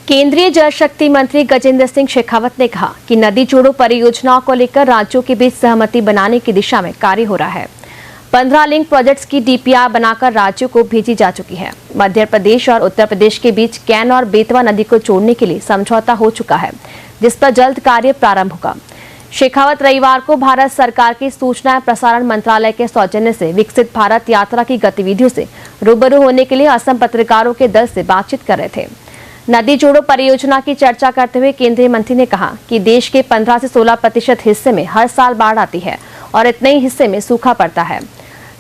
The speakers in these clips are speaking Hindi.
केंद्रीय जल शक्ति मंत्री गजेंद्र सिंह शेखावत ने कहा कि नदी जोड़ो परियोजनाओं को लेकर राज्यों के बीच सहमति बनाने की दिशा में कार्य हो रहा है। 15 लिंक प्रोजेक्ट्स की डीपीआर बनाकर राज्यों को भेजी जा चुकी है। मध्य प्रदेश और उत्तर प्रदेश के बीच कैन और बेतवा नदी को जोड़ने के लिए समझौता हो चुका है, जिस पर जल्द कार्य प्रारंभ होगा। शेखावत रविवार को भारत सरकार की सूचना एवं प्रसारण मंत्रालय के सौजन्य से विकसित भारत यात्रा की गतिविधियों से रूबरू होने के लिए असम पत्रकारों के दल से बातचीत कर रहे थे। नदी जोड़ो परियोजना की चर्चा करते हुए केंद्रीय मंत्री ने कहा कि देश के 15 से 16% हिस्से में हर साल बाढ़ आती है और इतने ही हिस्से में सूखा पड़ता है।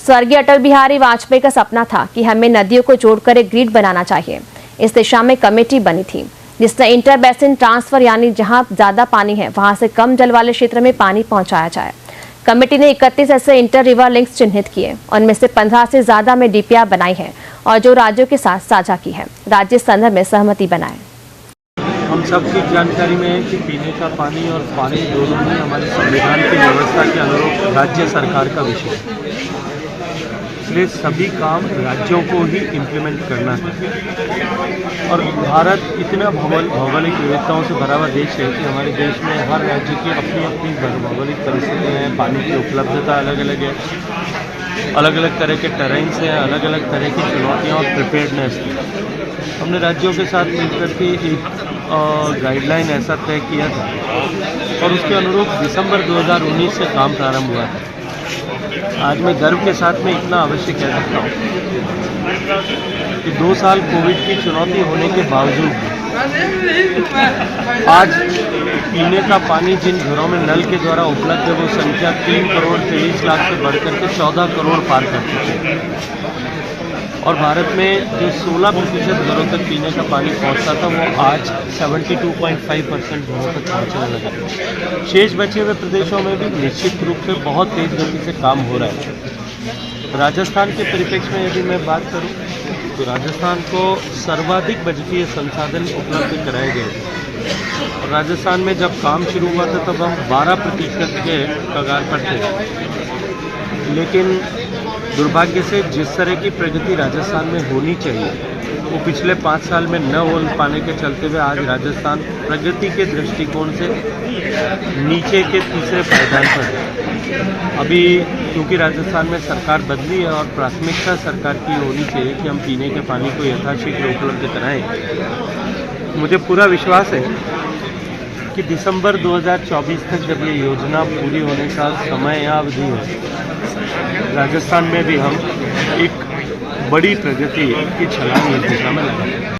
स्वर्गीय अटल बिहारी वाजपेयी का सपना था कि हमें नदियों को जोड़कर एक ग्रिड बनाना चाहिए। इस दिशा में कमेटी बनी थी जिसने इंटर बेसिन ट्रांसफर यानी जहां ज्यादा पानी है वहां से कम जल वाले क्षेत्र में पानी पहुंचाया जाए। कमेटी ने 31 ऐसे इंटर रिवर लिंक्स चिन्हित किए, उनमें से 15 से ज्यादा में डीपीआर बनाई है और जो राज्यों के साथ साझा की है। राज्य संदर्भ में सहमति बनाए। हम सबकी जानकारी में है कि पीने का पानी और पानी दोनों ही हमारे संविधान की व्यवस्था के अनुरूप राज्य सरकार का विषय है, इसलिए सभी काम राज्यों को ही इम्प्लीमेंट करना है। और भारत इतना भौगोलिक विविधताओं से भरा हुआ देश है कि हमारे देश में हर राज्य की अपनी अपनी भौगोलिक परिस्थितियाँ हैं, पानी की उपलब्धता अलग अलग है, अलग अलग तरह के टेरेन्स हैं, अलग अलग तरह की चुनौतियाँ और प्रिपेयर्डनेस है। हमने राज्यों के साथ मिलकर के एक गाइडलाइन ऐसा तय किया था और उसके अनुरूप दिसंबर 2019 से काम प्रारंभ हुआ था। आज मैं गर्व के साथ में इतना अवश्य कह सकता हूँ कि 2 साल कोविड की चुनौती होने के बावजूद आज पीने का पानी जिन घरों में नल के द्वारा उपलब्ध है वो संख्या 3 करोड़ 23 लाख से बढ़कर के 14 करोड़ पार कर चुकी है। और भारत में जो 16% घरों तक पीने का पानी पहुंचता था वो आज 72.5% घरों तक पहुंचने लगा। शेष बचे हुए प्रदेशों में भी निश्चित रूप से बहुत तेज गति से काम हो रहा है। राजस्थान के परिप्रेक्ष्य में यदि मैं बात करूं तो राजस्थान को सर्वाधिक बजटीय संसाधन उपलब्ध कराए गए थे और राजस्थान में जब काम शुरू हुआ था तब हम 12% के कगार पर थे, लेकिन दुर्भाग्य से जिस तरह की प्रगति राजस्थान में होनी चाहिए वो पिछले 5 साल में न हो पाने के चलते हुए आज राजस्थान प्रगति के दृष्टिकोण से नीचे के तीसरे पायदान पर है। अभी क्योंकि राजस्थान में सरकार बदली है और प्राथमिकता सरकार की होनी चाहिए कि हम पीने के पानी को यथाशीघ्र उपलब्ध कराएं। मुझे पूरा विश्वास है कि दिसंबर 2024 तक जब ये योजना पूरी होने का समय या अवधि है, राजस्थान में भी हम एक बड़ी प्रगति की छलांग इस दिशा में लगाएंगे।